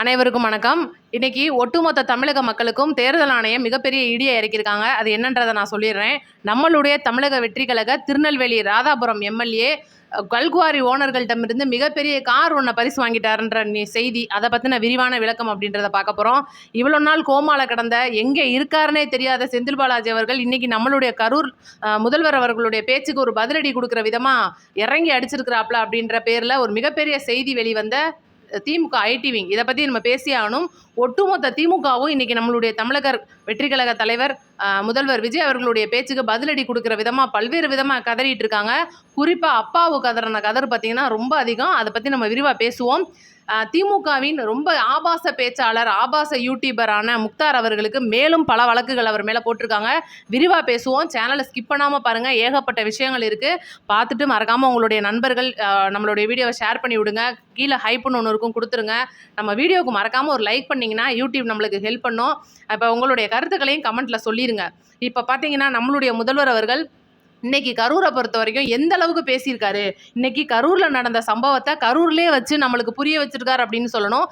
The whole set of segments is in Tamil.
அனைவருக்கும் வணக்கம். இன்னைக்கு ஒட்டுமொத்த தமிழக மக்களுக்கும் தேர்தல் ஆணையம் மிகப்பெரிய இடியை இறக்கியிருக்காங்க. அது என்னன்றதை நான் சொல்லிடுறேன். நம்மளுடைய தமிழக வெற்றி கழக திருநெல்வேலி ராதாபுரம் எம்எல்ஏ கல்குவாரி ஓனர்கள்டமிருந்து மிகப்பெரிய கார் ஒன்றை பரிசு வாங்கிட்டாருன்ற செய்தி. அதை பற்றின விரிவான விளக்கம் அப்படின்றத பார்க்க போகிறோம். இவ்வளோ நாள் கோமால கடந்த எங்கே இருக்காருன்னே தெரியாத செந்தில் பாலாஜி அவர்கள் இன்னைக்கு நம்மளுடைய கரூர் முதல்வர் அவர்களுடைய பேச்சுக்கு ஒரு பதிலடி கொடுக்குற விதமாக இறங்கி அடிச்சிருக்கிறாப்ல அப்படின்ற பேரில் ஒரு மிகப்பெரிய செய்தி வெளிவந்த திமுக ஐடி விங். இதை பற்றி நம்ம பேசி ஆகணும். ஒட்டுமொத்த திமுகவும் இன்னைக்கு நம்மளுடைய தமிழக வெற்றி கழக தலைவர் முதல்வர் விஜய் அவர்களுடைய பேச்சுக்கு பதிலடி கொடுக்குற விதமாக பல்வேறு விதமாக கதறிட்டு இருக்காங்க. குறிப்பாக அப்பாவு கதறின கதறு பார்த்தீங்கன்னா ரொம்ப அதிகம். அதை பற்றி நம்ம விரிவாக பேசுவோம். திமுகவின் ரொம்ப ஆபாச பேச்சாளர், ஆபாச யூடியூபரான முக்தார் அவர்களுக்கு மேலும் பல வழக்குகள் அவர் மேலே போட்டிருக்காங்க. விரிவாக பேசுவோம். சேனலை ஸ்கிப் பண்ணாமல் பாருங்கள். ஏகப்பட்ட விஷயங்கள் இருக்குது. பார்த்துட்டு மறக்காமல் உங்களுடைய நண்பர்கள் நம்மளுடைய வீடியோவை ஷேர் பண்ணி விடுங்க. கீழே ஹைப்புன்னு ஒன்று இருக்கும், கொடுத்துருங்க. நம்ம வீடியோவுக்கு மறக்காமல் ஒரு லைக் பண்ணிங்கன்னா யூடியூப் நம்மளுக்கு ஹெல்ப் பண்ணும். இப்போ உங்களுடைய கருத்துக்களையும் கமெண்ட்டில் சொல்லிடுங்க. இப்போ பார்த்தீங்கன்னா நம்மளுடைய முதல்வர் அவர்கள் இன்னைக்கு கரூரை பொறுத்த வரைக்கும் எந்த அளவுக்கு பேசியிருக்காரு. இன்னைக்கு கரூரில் நடந்த சம்பவத்தை கரூர்லேயே வச்சு நம்மளுக்கு புரிய வச்சிருக்காரு அப்படின்னு சொல்லணும்.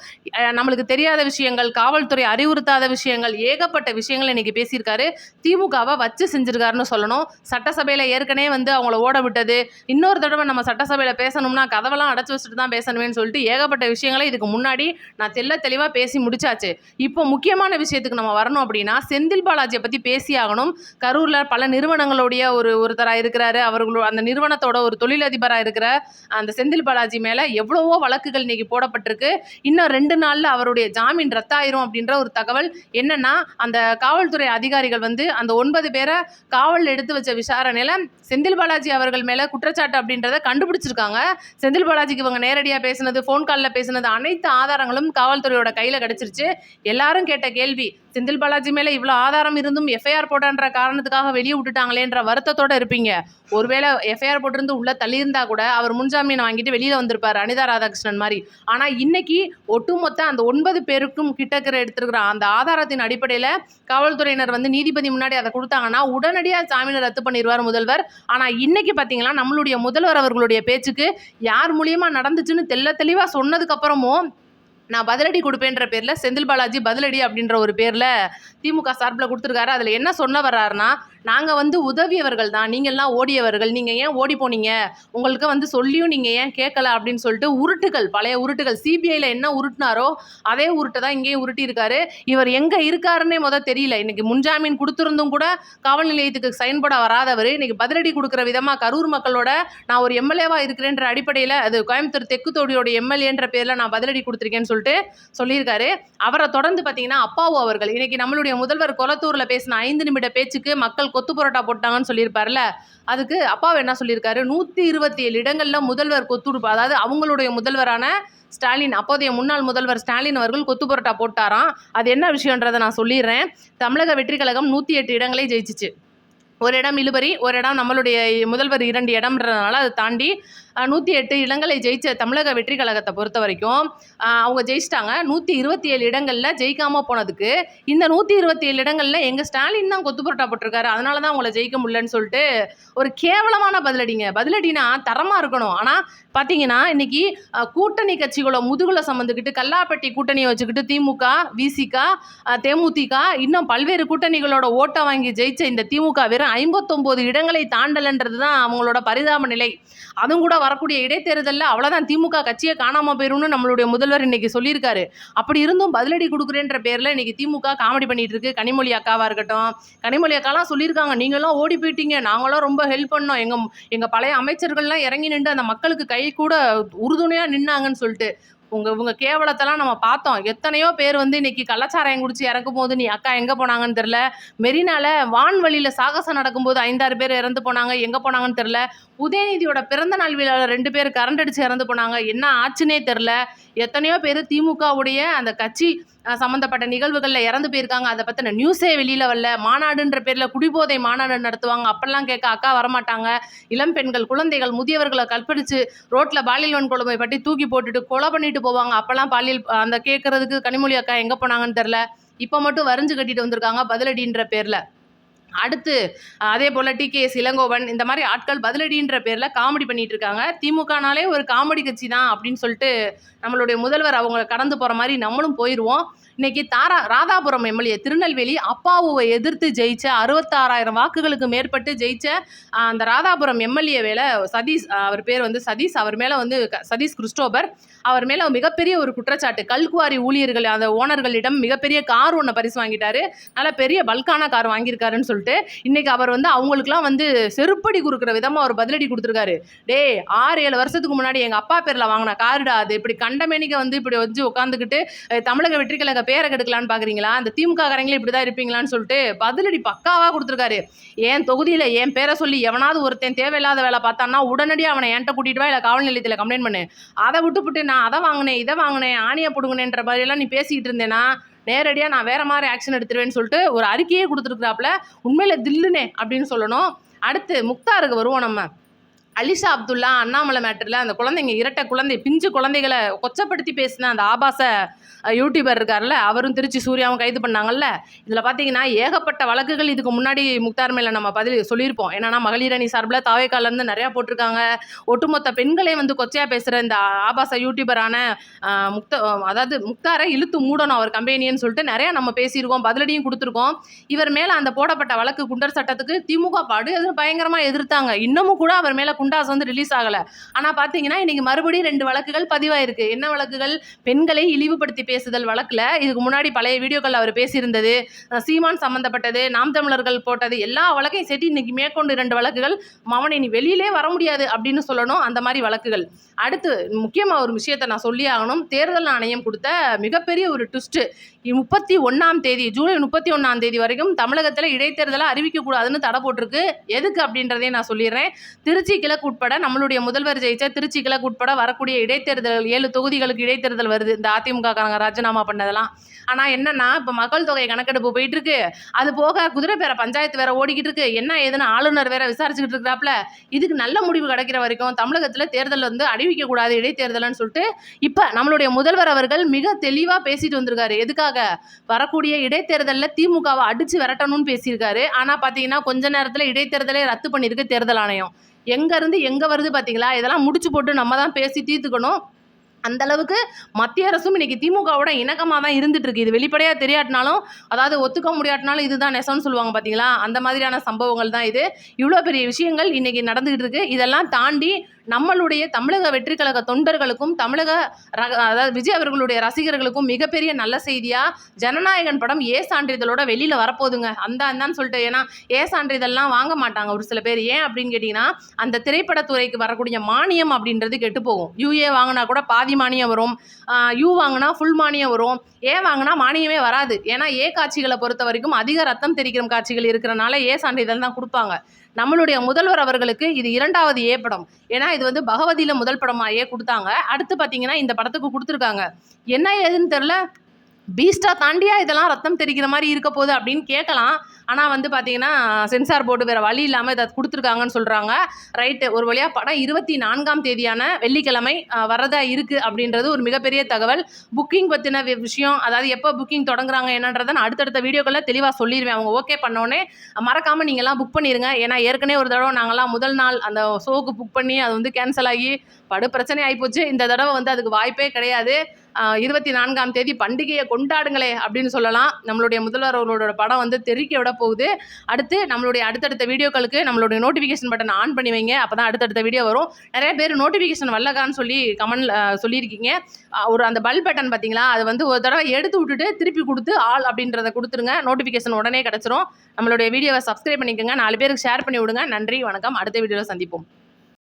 நம்மளுக்கு தெரியாத விஷயங்கள், காவல்துறை அறிவுறுத்தாத விஷயங்கள், ஏகப்பட்ட விஷயங்கள் இன்னைக்கு பேசியிருக்காரு. திமுகவை வச்சு செஞ்சிருக்காருன்னு சொல்லணும். சட்டசபையில் ஏற்கனவே அவங்கள ஓட விட்டது, இன்னொரு தடவை நம்ம சட்டசபையில் பேசணும்னா கதவெல்லாம் அடைச்சி வச்சுட்டு தான் பேசணுமேன்னு சொல்லிட்டு ஏகப்பட்ட விஷயங்களை இதுக்கு முன்னாடி நான் தெளிவாக பேசி முடிச்சாச்சு. இப்போ முக்கியமான விஷயத்துக்கு நம்ம வரணும் அப்படின்னா செந்தில் பாலாஜியை பற்றி பேசி ஆகணும். கரூரில் பல நிறுவனங்களுடைய ஒருத்தராக இருக்கிறாரு. அவர்களோட அந்த நிறுவனத்தோட ஒரு தொழிலதிபராக இருக்கிற அந்த செந்தில் பாலாஜி மேலே எவ்வளவோ வழக்குகள் இன்னைக்கு போடப்பட்டிருக்கு. இன்னும் 2 நாளில் அவருடைய ஜாமீன் ரத்தாயிரும் அப்படின்ற ஒரு தகவல். என்னன்னா, அந்த காவல்துறை அதிகாரிகள் அந்த 9 பேரை காவல் எடுத்து வச்ச விசாரணையில் செந்தில் பாலாஜி அவர்கள் மேலே குற்றச்சாட்டு அப்படின்றத கண்டுபிடிச்சிருக்காங்க. செந்தில் பாலாஜிக்கு இவங்க நேரடியாக பேசினது, ஃபோன் காலில் பேசினது, அனைத்து ஆதாரங்களும் காவல்துறையோட கையில் கிடைச்சிருச்சு. எல்லாரும் கேட்ட கேள்வி, செந்தில் பாலாஜி மேலே இவ்வளோ ஆதாரம் இருந்தும் எஃப்ஐஆர் போடான்ற காரணத்துக்காக வெளியே விட்டுட்டாங்களேன்ற வருத்தத்தோடு இருப்பீங்க. ஒருவேளை எஃப்ஐஆர் போட்டிருந்து உள்ள தள்ளியிருந்தா கூட அவர் முன்ஜாமீன் வாங்கிட்டு வெளியில் வந்திருப்பார், அனிதா ராதாகிருஷ்ணன் மாதிரி. ஆனால் இன்னைக்கு ஒட்டுமொத்த அந்த 9 பேருக்கும் கிட்டக்கிற எடுத்துருக்கிற அந்த ஆதாரத்தின் அடிப்படையில் காவல்துறையினர் நீதிபதி முன்னாடி அதை கொடுத்தாங்கன்னா உடனடியாக ஜாமீனை ரத்து பண்ணிடுவார் முதல்வர். ஆனால் இன்னைக்கு பார்த்தீங்கன்னா நம்மளுடைய முதல்வர் அவர்களுடைய பேச்சுக்கு யார் மூலியமாக நடந்துச்சுன்னு தெளிவாக சொன்னதுக்கப்புறமும் நான் பதிலடி கொடுப்பேன்ற பேரில் செந்தில் பாலாஜி பதிலடி அப்படின்ற ஒரு பேரில் திமுக சார்பில் கொடுத்துருக்காரு. அதில் என்ன சொல்ல வர்றாருன்னா, நாங்கள் உதவியவர்கள் தான், நீங்கள்லாம் ஓடியவர்கள், நீங்கள் ஏன் ஓடி போனீங்க, உங்களுக்கு சொல்லியும் நீங்கள் ஏன் கேட்கல அப்படின்னு சொல்லிட்டு உருட்டுகள், பழைய உருட்டுகள். சிபிஐயில் என்ன உருட்டினாரோ அதே உருட்டை தான் இங்கேயும் உருட்டியிருக்காரு. இவர் எங்கே இருக்காருன்னே தெரியல. இன்னைக்கு முன்ஜாமீன் கொடுத்துருந்தும் கூட காவல் நிலையத்துக்கு சைன் போட வராதவர் இன்னைக்கு பதிலடி கொடுக்குற விதமாக கரூர் மக்களோட நான் ஒரு எம்எல்ஏவாக இருக்கிறேன்ற அடிப்படையில், அது கோயம்புத்தூர் தெற்கு தொகுதியோட எம்எல்ஏன்ற பேரில் நான் பதிலடி கொடுத்துருக்கேன்னு சொல்லியிருக்காரு. அவரை தொடர்ந்து பார்த்தீங்கன்னா அப்பாவு அவர்கள் இன்னைக்கு நம்மளுடைய முதல்வர் கொளத்தூரில் பேசின 5 நிமிட பேச்சுக்கு மக்கள் கொத்து புரோட்டா போட்டாங்கன்னு சொல்லியிருப்பார்ல, அதுக்கு அப்பாவை என்ன சொல்லியிருக்காரு, 127 இடங்களில் முதல்வர் கொத்துடுப்பா, அதாவது அவங்களுடைய முதல்வரான ஸ்டாலின், அப்போதைய முன்னாள் முதல்வர் ஸ்டாலின் அவர்கள் கொத்து புரோட்டா போட்டாராம். அது என்ன விஷயன்றதை நான் சொல்லிடுறேன். தமிழக வெற்றி கழகம் 108 இடங்களை ஜெயிச்சிச்சு. ஒரு இடம் இழுபறி, ஒரு இடம் நம்மளுடைய முதல்வர் 2 இடம்ன்றதுனால அதை தாண்டி 108 இடங்களை ஜெயிச்ச தமிழக வெற்றி கழகத்தை பொறுத்த வரைக்கும் அவங்க ஜெயிச்சிட்டாங்க. 127 இடங்களில் ஜெயிக்காமல் போனதுக்கு இந்த 127 இடங்களில் எங்கள் ஸ்டாலின் தான் கொத்து புரோட்டா போட்டிருக்காரு, அதனால தான் அவங்கள ஜெயிக்க முடியலன்னு சொல்லிட்டு ஒரு கேவலமான பதிலடிங்க. பதிலடினா தரமாக இருக்கணும். ஆனால் பார்த்தீங்கன்னா இன்னைக்கு கூட்டணி கட்சிகளோட முதுகுல சம்மந்துக்கிட்டு கல்லாப்பட்டி கூட்டணியை வச்சுக்கிட்டு திமுக, விசிக, தேமுதிக இன்னும் பல்வேறு கூட்டணிகளோட ஓட்டை வாங்கி ஜெயிச்ச இந்த திமுக வெறும் 59 இடங்களை தாண்டலன்றது தான் அவங்களோட பரிதாப நிலை. அதுவும் கூட வரக்கூடிய இடைத்தேர்தலில் அவ்வளோதான், திமுக கட்சியை காணாமல் போயிரும்னு நம்மளுடைய முதல்வர் இன்னைக்கு சொல்லியிருக்காரு. அப்படி இருந்தும் பதிலடி கொடுக்குறேன்ற பேரில் இன்னைக்கு திமுக காமெடி பண்ணிட்டு இருக்கு. கனிமொழி அக்காவாக இருக்கட்டும், கனிமொழி அக்காலாம் சொல்லியிருக்காங்க, நீங்களாம் ஓடி போயிட்டீங்க, நாங்களாம் ரொம்ப ஹெல்ப் பண்ணோம், எங்கள் பழைய அமைச்சர்கள்லாம் இறங்கி நின்று அந்த மக்களுக்கு கை கூட உறுதுணையாக நின்னாங்கன்னு சொல்லிட்டு. உங்க கேவலத்தெல்லாம் நம்ம பார்த்தோம். எத்தனையோ பேர் இன்னைக்கு கள்ளச்சாராயம் குடிச்சு இறக்கும் போது நீ அக்கா எங்கே போனாங்கன்னு தெரில. மெரினால வான்வழியில் சாகசம் நடக்கும்போது 5-6 பேர் இறந்து போனாங்க, எங்கே போனாங்கன்னு தெரில. உதயநிதியோட பிறந்த நாள் விழாவில் 2 பேர் கரண்ட் அடித்து இறந்து போனாங்க, என்ன ஆச்சுன்னே தெரில. எத்தனையோ பேர் திமுகவுடைய அந்த கட்சி சம்மந்தப்பட்ட நிகழ்வுகளில் இறந்து போயிருக்காங்க. அதை பற்றின நியூஸே வெளியில் வரல. மாநாடுன்ற பேரில் குடிபோதை மாநாடு நடத்துவாங்க, அப்பெல்லாம் கேட்க அக்கா வரமாட்டாங்க. இளம் பெண்கள், குழந்தைகள், முதியவர்களை கற்பழித்து ரோட்டில் பாலியல் வன்கொடுமை பற்றி தூக்கி போட்டுட்டு கொலை பண்ணிட்டு போவாங்க, அப்பெல்லாம் பாலியல் அந்த கேட்கறதுக்கு கனிமொழி அக்கா எங்கே போனாங்கன்னு தெரில. இப்போ மட்டும் வரைஞ்சு கட்டிட்டு வந்திருக்காங்க பதிலடின்ற பேரில். அடுத்து அதே போல் டிகேஎஸ் இளங்கோவன் இந்த மாதிரி ஆட்கள் பதிலடின்ற பேரில் காமெடி பண்ணிட்டு இருக்காங்க. திமுகனாலே ஒரு காமெடி கட்சி தான் அப்படின்னு சொல்லிட்டு நம்மளுடைய முதல்வர் அவங்க கடந்து போகிற மாதிரி நம்மளும் போயிடுவோம். இன்னைக்கு ராதாபுரம் எம்எல்ஏ திருநெல்வேலி அப்பாவுவை எதிர்த்து ஜெயிச்ச 66,000 வாக்குகளுக்கு மேற்பட்டு ஜெயிச்ச அந்த ராதாபுரம் எம்எல்ஏ வேலை சதீஷ், அவர் பேர் வந்து சதீஷ், அவர் மேலே வந்து சதீஷ் கிறிஸ்டோபர், அவர் மேலே மிகப்பெரிய ஒரு குற்றச்சாட்டு. கல்குவாரி ஊழியர்கள் அந்த ஓனர்களிடம் மிகப்பெரிய கார் ஒன்று பரிசு வாங்கிட்டாரு, நல்ல பெரிய பல்கான கார் வாங்கியிருக்காருன்னு சொல்லிட்டு இன்னைக்கு அவர் வந்து அவங்களுக்குலாம் வந்து செருப்படி கொடுக்குற விதமாக அவர் பதிலடி கொடுத்துருக்காரு. 6-7 வருஷத்துக்கு முன்னாடி எங்கள் அப்பா பேரில் வாங்கின காருடா அது, இப்படி கண்டமேனிக்க வந்து இப்படி வச்சு உட்காந்துக்கிட்டு தமிழக வெற்றி கழக பேரை கெடுக்கலான்னு பார்க்குறீங்களா, அந்த திமுக காரங்களே இப்படி தான் இருப்பீங்களான்னு சொல்லிட்டு பதிலடி பக்காவாக கொடுத்துருக்காரு. என் தொகுதியில் என் பேரை சொல்லி எவனாவது ஒருத்தன் தேவையில்லாத வேலை பார்த்தான்னா உடனடியாக அவனை என்கிட்ட கூட்டிகிட்டு வா, இல்லை காவல் நிலையத்தில் கம்ப்ளைண்ட் பண்ணு. அதை விட்டுப்புட்டு நான் அதை வாங்கினேன் இதை வாங்கினேன் ஆணியை பிடுங்கினேன்ற மாதிரியெல்லாம் நீ பேசிக்கிட்டு இருந்தேன்னா நேரடியாக நான் வேறு மாதிரி ஆக்ஷன் எடுத்துருவேன்னு சொல்லிட்டு ஒரு அறிக்கையே கொடுத்துருக்குறாப்புல. உண்மையில் தில்லுனே அப்படின்னு சொல்லணும். அடுத்து முக்தாருக்கு வருவோம். நம்ம அலிஷா அப்துல்லா அண்ணாமலை மேட்டரில் அந்த குழந்தைங்க இரட்டை குழந்தை பிஞ்சு குழந்தைகளை கொச்சப்படுத்தி பேசின அந்த ஆபாச யூடியூபர் இருக்கார்ல, அவரும் திருச்சி சூர்யாவும் கைது பண்ணாங்கல்ல. இதில் பார்த்தீங்கன்னா ஏகப்பட்ட வழக்குகள் இதுக்கு முன்னாடி முக்தார் மேலே நம்ம பதில் சொல்லியிருப்போம். என்னன்னா மகளிர் அணி சார்பில் தாவேக்காலேருந்து நிறையா போட்டிருக்காங்க. ஒட்டுமொத்த பெண்களே வந்து கொச்சையாக பேசுகிற இந்த ஆபாச யூடியூபரான அதாவது முக்தாரை இழுத்து மூடணும் அவர் கம்பெனின்னு சொல்லிட்டு நிறையா நம்ம பேசியிருக்கோம், பதிலடியும் கொடுத்துருக்கோம். இவர் மேலே அந்த போடப்பட்ட வழக்கு குண்டர் சட்டத்துக்கு திமுக பாடு பயங்கரமாக எதிர்த்தாங்க. இன்னமும் கூட அவர் மேலே குண்டாஸ் வந்து ரிலீஸ் ஆகலை. ஆனால் பார்த்தீங்கன்னா இன்னைக்கு மறுபடியும் 2 வழக்குகள் பதிவாயிருக்கு. என்ன வழக்குகள்? பெண்களை இழிவுபடுத்தி பேசுதல் வழக்கில் இதுக்கு முன்னாடி பழைய வீடியோக்கள் அவர் பேசியிருந்தது, சீமான் சம்மந்தப்பட்டது, நாம் தமிழர்கள் போட்டது, எல்லா வழக்கையும் சேர்த்து இன்னைக்கு மேற்கொண்டு 2 வழக்குகள். மவனை நீ வெளியிலே வர முடியாது அப்படின்னு சொல்லணும், அந்த மாதிரி வழக்குகள். அடுத்து முக்கியமாக ஒரு விஷயத்தை நான் சொல்லி ஆகணும். தேர்தல் ஆணையம் கொடுத்த மிகப்பெரிய ஒரு ட்விஸ்ட்டு, 31ஆம் தேதி ஜூலை 31ஆம் தேதி வரைக்கும் தமிழகத்தில் இடைத்தேர்தலை அறிவிக்கக்கூடாதுன்னு தடை போட்டிருக்கு. எதுக்கு அப்படின்றதையும் நான் சொல்லிடுறேன். திருச்சி கிழக்கு உட்பட நம்மளுடைய முதல்வர் ஜெயிச்ச திருச்சி கிழக்கு உட்பட வரக்கூடிய இடைத்தேர்தல் 7 தொகுதிகளுக்கு இடைத்தேர்தல் வருது, இந்த அதிமுக காரங்க ராஜினாமா பண்ணதெல்லாம். ஆனால் என்னன்னா இப்போ மக்கள் தொகை கணக்கெடுப்பு போயிட்டு இருக்கு, அது போக குதிரைப்பேர பஞ்சாயத்து வேற ஓடிக்கிட்டு இருக்கு, என்ன ஏதுன்னு ஆளுநர் வேற விசாரிச்சுக்கிட்டு இருக்கிறாப்புல. இதுக்கு நல்ல முடிவு கிடைக்கிற வரைக்கும் தமிழகத்தில் தேர்தல் வந்து அறிவிக்கக்கூடாது இடைத்தேர்தல்னு சொல்லிட்டு இப்போ நம்மளுடைய முதல்வர் அவர்கள் மிக தெளிவாக பேசிட்டு வந்திருக்காரு. எதுக்காக? வரக்கூடிய இடைத்தேர்தலில் திமுகவை அடிச்சு விரட்டணும்னு பேசியிருக்காரு. ஆனால் பார்த்தீங்கன்னா கொஞ்ச நேரத்தில் இடைத்தேர்தலே ரத்து பண்ணியிருக்கு தேர்தல் ஆணையம். எங்கேருந்து எங்கே வருது பார்த்தீங்களா? இதெல்லாம் முடிச்சு போட்டு நம்ம தான் பேசி தீர்த்துக்கணும். அந்த அளவுக்கு மத்திய அரசும் இன்னைக்கு திமுகவோட இணக்கமாக தான் இருந்துட்டு இருக்கு. இது வெளிப்படையாக தெரியாட்டினாலும், அதாவது ஒத்துக்க முடியாட்டினாலும் இதுதான் நெசம்னு சொல்லுவாங்க பார்த்தீங்களா, அந்த மாதிரியான சம்பவங்கள் தான் இது. இவ்வளோ பெரிய விஷயங்கள் இன்னைக்கு நடந்துகிட்டு இருக்கு. இதெல்லாம் தாண்டி நம்மளுடைய தமிழக வெற்றி கழக தொண்டர்களுக்கும் அதாவது விஜய் அவர்களுடைய ரசிகர்களுக்கும் மிகப்பெரிய நல்ல செய்தியாக ஜனநாயகன் படம் ஏ சான்றிதழோட வெளியில் வரப்போகுதுங்க. அந்தான்னு சொல்லிட்டு, ஏன்னா ஏ சான்றிதழ்லாம் வாங்க மாட்டாங்க ஒரு சில பேர். ஏன் அப்படின்னு கேட்டிங்கன்னா அந்த திரைப்படத்துறைக்கு வரக்கூடிய மானியம் அப்படின்றது கெட்டு போகும். யூஏ வாங்கினா கூட பாதி மானியம் வரும், யூ வாங்கினா ஃபுல் மானியம் வரும், ஏ வாங்கினா மானியமே வராது. ஏன்னா ஏ காட்சிகளை பொறுத்த வரைக்கும் அதிக ரத்தம் தெரிக்கிற காட்சிகள் இருக்கிறனால ஏ சான்றிதழ் தான் கொடுப்பாங்க. நம்மளுடைய முதல்வர் அவர்களுக்கு இது 2வது ஏ படம். ஏன்னா இது வந்து பகவதியில் முதல் படமாக ஏ கொடுத்தாங்க. அடுத்து பார்த்தீங்கன்னா இந்த படத்துக்கு கொடுத்துருக்காங்க. என்ன ஏதுன்னு தெரில, பீஸ்டா தாண்டியா இதெல்லாம் ரத்தம் தெரிக்கிற மாதிரி இருக்க போகுது அப்படின்னு கேட்கலாம். ஆனால் வந்து பார்த்தீங்கன்னா சென்சார் போர்டு வேறு வழி இல்லாமல் இதை கொடுத்துருக்காங்கன்னு சொல்கிறாங்க. ரைட்டு, ஒரு வழியாக படம் 24ஆம் தேதியான வெள்ளிக்கிழமை வரதா இருக்குது அப்படின்றது ஒரு மிகப்பெரிய தகவல். புக்கிங் பற்றின விஷயம், அதாவது எப்போ புக்கிங் தொடங்குறாங்க என்னன்றதை நான் அடுத்தடுத்த வீடியோக்களில் தெளிவாக சொல்லிடுவேன். அவங்க ஓகே பண்ணோன்னே மறக்காமல் நீங்கள்லாம் புக் பண்ணிடுங்க. ஏன்னா ஏற்கனவே ஒரு தடவை நாங்கள்லாம் முதல் நாள் அந்த ஷோவுக்கு புக் பண்ணி அது வந்து கேன்சல் ஆகி படு பிரச்சனை ஆகிப்போச்சு. இந்த தடவை வந்து அதுக்கு வாய்ப்பே கிடையாது. 24ஆம் தேதி பண்டிகையை கொண்டாடுங்களே அப்படின்னு சொல்லலாம். நம்மளுடைய முதல்வர் அவர்களோட படம் வந்து தெரிக்க விட போகுது. அடுத்து நம்மளுடைய அடுத்தடுத்த வீடியோக்களுக்கு நம்மளுடைய நோட்டிஃபிகேஷன் பட்டன் ஆன் பண்ணி வைங்க, அப்போ தான் அடுத்தடுத்த வீடியோ வரும். நிறைய பேர் நோட்டிஃபிகேஷன் வரலக்கான்னு சொல்லி கமெண்ட்ல சொல்லியிருக்கீங்க. ஒரு அந்த பல் பட்டன் பார்த்தீங்களா, அது வந்து ஒரு தடவை எடுத்து விட்டுட்டு திருப்பி கொடுத்து ஆல் அப்படின்றத கொடுத்துருங்க, நோட்டிஃபிகேஷன் உடனே கிடச்சிரும். நம்மளுடைய வீடியோவை சப்ஸ்கிரைப் பண்ணிக்கோங்க, 4 பேருக்கு ஷேர் பண்ணி விடுங்க. நன்றி, வணக்கம். அடுத்த வீடியோவில் சந்திப்போம்.